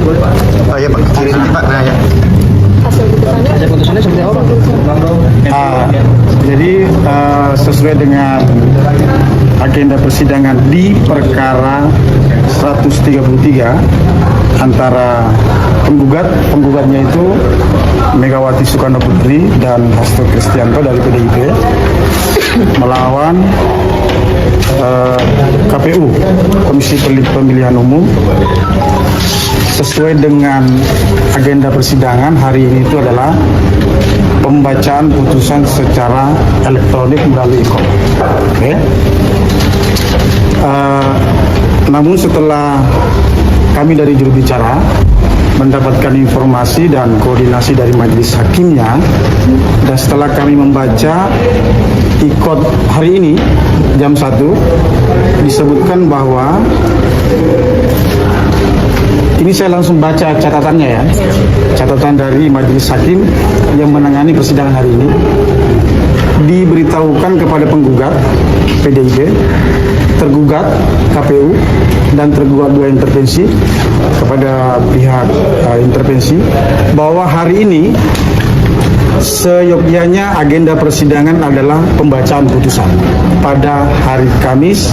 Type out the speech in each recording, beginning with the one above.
Oh iya Pak, kirim Pak. Nah ya. Hasil putusannya seperti apa Pak? Jadi sesuai dengan agenda persidangan di perkara 133 antara penggugatnya itu Megawati Soekarno Putri dan Hasto Kristianto dari PDIP melawan KPU, Komisi Pemilihan Umum. Sesuai dengan agenda persidangan hari ini itu adalah pembacaan putusan secara elektronik melalui e-call. Oke. Namun setelah kami dari juru bicara mendapatkan informasi dan koordinasi dari majelis hakimnya, dan setelah kami membaca e-call hari ini jam 1, disebutkan bahwa ini saya langsung baca catatannya ya, catatan dari majelis hakim yang menangani persidangan hari ini. Diberitahukan kepada penggugat PDIP, tergugat KPU, dan tergugat 2 intervensi kepada pihak intervensi bahwa hari ini seyogyanya agenda persidangan adalah pembacaan putusan pada hari Kamis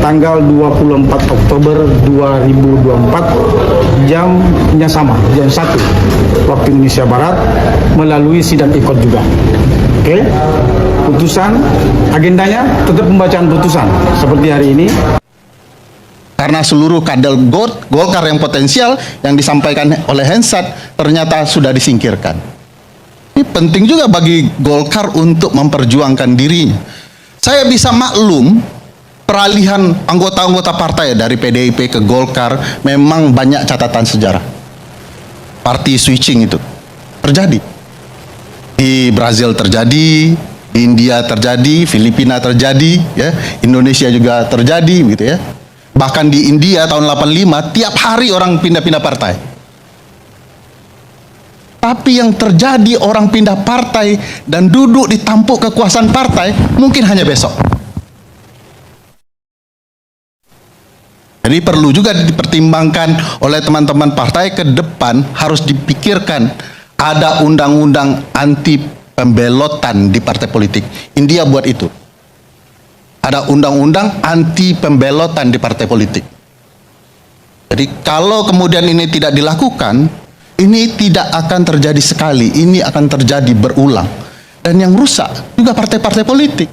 tanggal 24 Oktober 2024 jamnya sama, jam 1 waktu Indonesia Barat melalui sidang e-court juga. Oke. Putusan agendanya tetap pembacaan putusan seperti hari ini. Karena seluruh kader Golkar yang potensial yang disampaikan oleh Hensat ternyata sudah disingkirkan. Ini penting juga bagi Golkar untuk memperjuangkan dirinya. Saya bisa maklum peralihan anggota-anggota partai dari PDIP ke Golkar memang banyak catatan sejarah. Party switching itu terjadi. Di Brazil terjadi, di India terjadi, Filipina terjadi, ya, Indonesia juga terjadi, gitu ya. Bahkan di India tahun 85 tiap hari orang pindah-pindah partai. Tapi yang terjadi orang pindah partai dan duduk di tampuk kekuasaan partai mungkin hanya besok. Jadi perlu juga dipertimbangkan oleh teman-teman partai ke depan, harus dipikirkan ada undang-undang anti pembelotan di partai politik. India buat itu. Ada undang-undang anti pembelotan di partai politik. Jadi kalau kemudian ini tidak dilakukan, ini tidak akan terjadi sekali, ini akan terjadi berulang. Dan yang rusak juga partai-partai politik.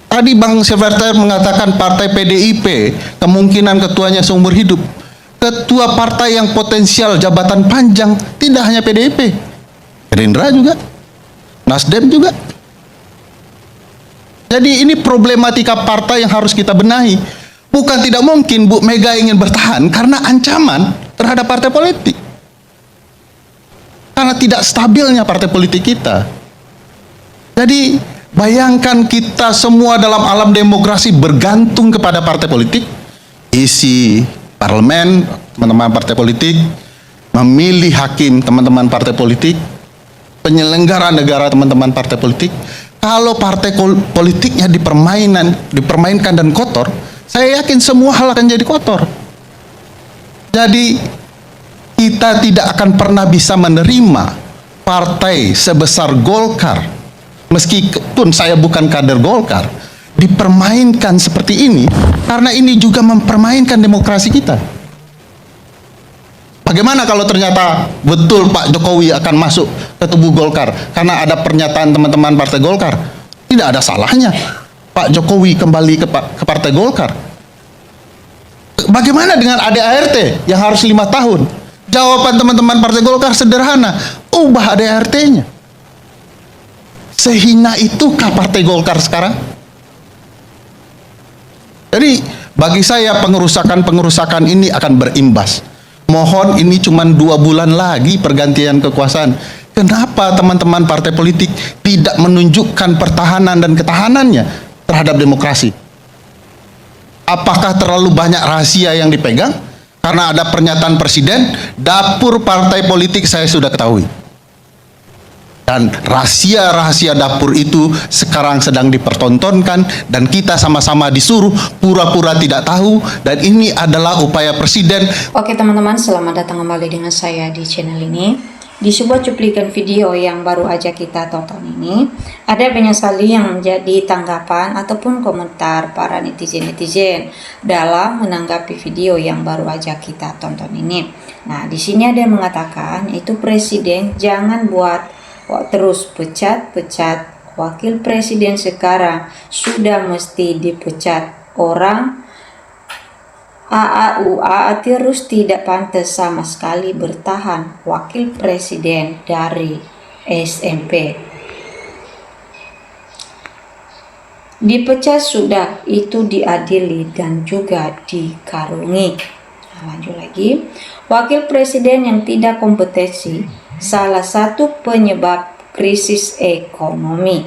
Tadi Bang Syverter mengatakan partai PDIP, kemungkinan ketuanya seumur hidup. Ketua partai yang potensial jabatan panjang tidak hanya PDIP, Gerindra juga, Nasdem juga. Jadi ini problematika partai yang harus kita benahi. Bukan tidak mungkin Bu Mega ingin bertahan karena ancaman terhadap partai politik. Karena tidak stabilnya partai politik kita. Jadi bayangkan kita semua dalam alam demokrasi bergantung kepada partai politik. Isi parlemen, teman-teman partai politik, memilih hakim, teman-teman partai politik, penyelenggara negara, teman-teman partai politik. Kalau partai politiknya dipermainkan dan kotor, saya yakin semua hal akan jadi kotor. Jadi kita tidak akan pernah bisa menerima partai sebesar Golkar, meskipun saya bukan kader Golkar, dipermainkan seperti ini, karena ini juga mempermainkan demokrasi kita. Bagaimana kalau ternyata betul Pak Jokowi akan masuk ke tubuh Golkar karena ada pernyataan teman-teman partai Golkar? Tidak ada salahnya Pak Jokowi kembali ke partai Golkar. Bagaimana dengan ADART yang harus 5 tahun? Jawaban teman-teman partai Golkar sederhana, ubah ADART-nya. Sehina itukah partai Golkar sekarang? Jadi bagi saya pengerusakan ini akan berimbas. Mohon ini cuma 2 bulan lagi pergantian kekuasaan. Kenapa teman-teman partai politik tidak menunjukkan pertahanan dan ketahanannya terhadap demokrasi? Apakah terlalu banyak rahasia yang dipegang? Karena ada pernyataan presiden, dapur partai politik saya sudah ketahui. Dan rahasia-rahasia dapur itu sekarang sedang dipertontonkan dan kita sama-sama disuruh pura-pura tidak tahu, dan ini adalah upaya Presiden. Oke teman-teman, selamat datang kembali dengan saya di channel ini. Di sebuah cuplikan video yang baru aja kita tonton ini, ada banyak sekali yang menjadi tanggapan ataupun komentar para netizen-netizen dalam menanggapi video yang baru aja kita tonton ini. Nah, di sini ada yang mengatakan itu Presiden jangan buat terus pecat-pecat wakil presiden, sekarang sudah mesti dipecat orang. AAUA terus tidak pantas sama sekali bertahan wakil presiden dari SMP. Dipecat sudah, itu diadili dan juga dikarungi. Nah, lanjut lagi. Wakil presiden yang tidak kompetensi salah satu penyebab krisis ekonomi.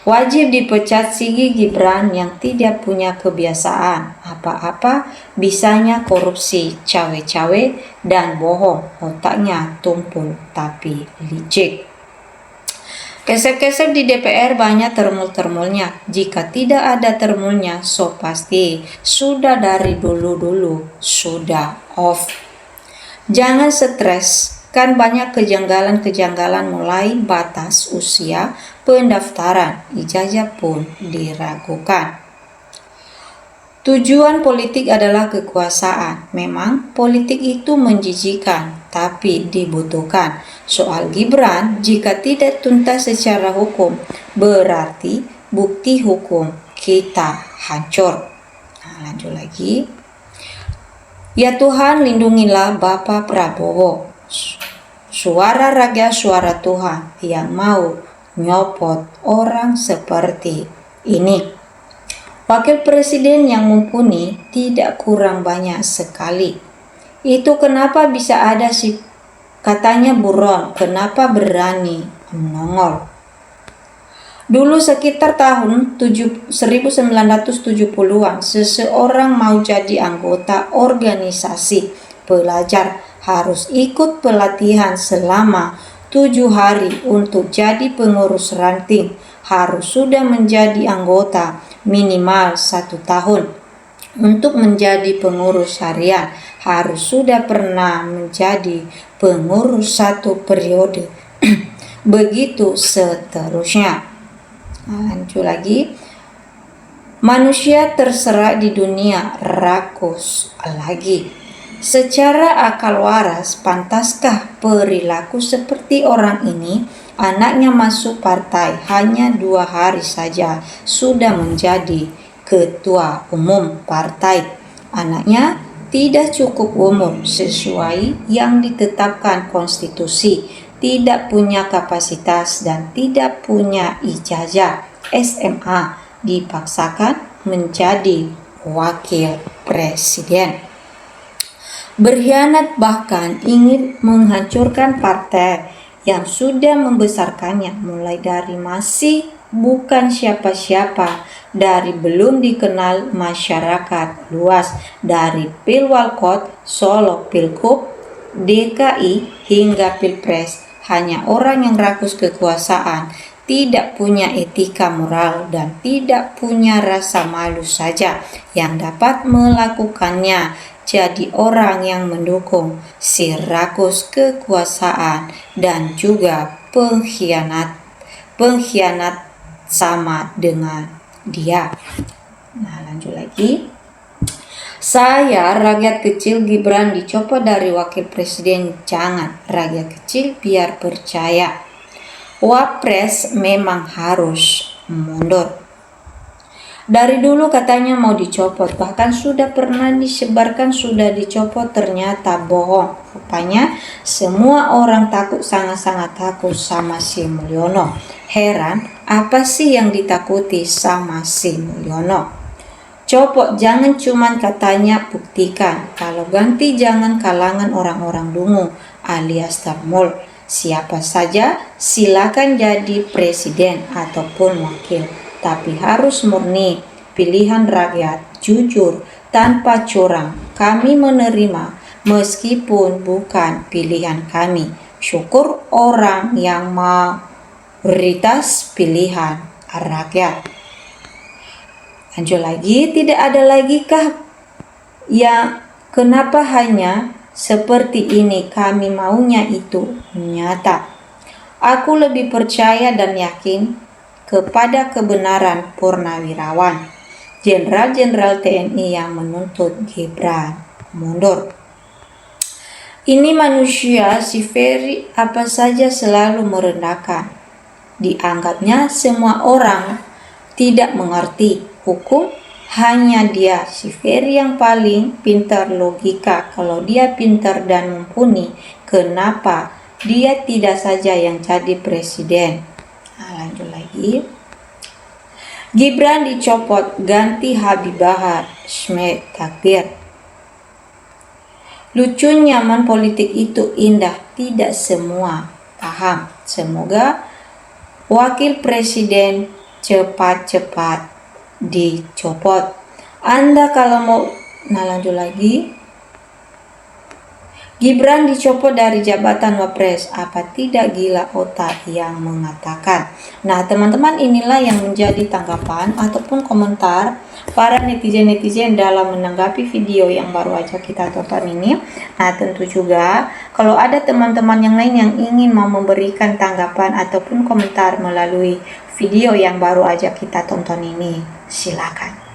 Wajib dipecat Sigi Gibran yang tidak punya kebiasaan apa-apa, bisanya korupsi, cawe-cawe dan bohong, otaknya tumpul tapi licik. Kesep-kesep di DPR banyak termul-termulnya. Jika tidak ada termulnya, so pasti sudah dari dulu-dulu sudah off. Jangan stres, kan banyak kejanggalan-kejanggalan mulai batas usia pendaftaran, ijazah pun diragukan. Tujuan politik adalah kekuasaan. Memang politik itu menjijikan, tapi dibutuhkan. Soal Gibran, jika tidak tuntas secara hukum, berarti bukti hukum kita hancur. Nah, lanjut lagi. Ya Tuhan, lindungilah Bapak Prabowo. Suara rakyat, suara Tuhan yang mau nyopot orang seperti ini. Wakil presiden yang mumpuni tidak kurang banyak sekali. Itu kenapa bisa ada sih katanya buron, kenapa berani menongol. Dulu sekitar tahun 1970-an, seseorang mau jadi anggota organisasi pelajar harus ikut pelatihan selama 7 hari untuk jadi pengurus ranting, harus sudah menjadi anggota minimal 1 tahun. Untuk menjadi pengurus harian harus sudah pernah menjadi pengurus 1 periode. Begitu seterusnya. Lanjut lagi. Manusia terserak di dunia, rakus lagi. Secara akal waras, pantaskah perilaku seperti orang ini? Anaknya masuk partai hanya 2 hari saja sudah menjadi ketua umum partai. Anaknya tidak cukup umur sesuai yang ditetapkan konstitusi, tidak punya kapasitas dan tidak punya ijazah SMA, dipaksakan menjadi wakil presiden. Berkhianat, bahkan ingin menghancurkan partai yang sudah membesarkannya, mulai dari masih bukan siapa-siapa, dari belum dikenal masyarakat luas, dari Pilwalkot, Solo, Pilkup, DKI hingga Pilpres. Hanya orang yang rakus kekuasaan, tidak punya etika moral dan tidak punya rasa malu saja yang dapat melakukannya. Jadi orang yang mendukung si rakus kekuasaan dan juga pengkhianat sama dengan dia. Nah, lanjut lagi. Saya rakyat kecil, Gibran dicopot dari wakil presiden. Jangan, rakyat kecil biar percaya. Wapres memang harus mundur. Dari dulu katanya mau dicopot, bahkan sudah pernah disebarkan sudah dicopot, ternyata bohong. Rupanya semua orang takut, sangat-sangat takut sama si Mulyono. Heran, apa sih yang ditakuti sama si Mulyono? Copot jangan cuman katanya, buktikan. Kalau ganti jangan kalangan orang-orang dungu alias termul. Siapa saja silakan jadi presiden ataupun wakil, tapi harus murni, pilihan rakyat, jujur, tanpa curang. Kami menerima meskipun bukan pilihan kami. syukur orang yang mayoritas pilihan rakyat. Lanjut lagi, tidak ada lagi kah yang kenapa hanya seperti ini kami maunya itu nyata. Aku lebih percaya dan yakin kepada kebenaran Purnawirawan Jenderal-Jenderal TNI yang menuntut Gibran mundur. Ini manusia si Ferry apa saja selalu merendahkan. Dianggapnya semua orang tidak mengerti hukum, hanya dia si Ferry yang paling pintar logika. Kalau dia pintar dan mumpuni, kenapa dia tidak saja yang jadi presiden? Nah, lanjut lagi. Gibran dicopot, ganti Habib Bahar, Schmidt takbir. Lucu nyaman politik itu indah, tidak semua paham. Semoga wakil presiden cepat-cepat dicopot. Anda kalau mau, nah lanjut lagi. Gibran dicopot dari jabatan Wapres, apa tidak gila otak yang mengatakan? Nah teman-teman, inilah yang menjadi tanggapan ataupun komentar para netizen-netizen dalam menanggapi video yang baru aja kita tonton ini. Nah tentu juga kalau ada teman-teman yang lain yang ingin mau memberikan tanggapan ataupun komentar melalui video yang baru aja kita tonton ini, silakan.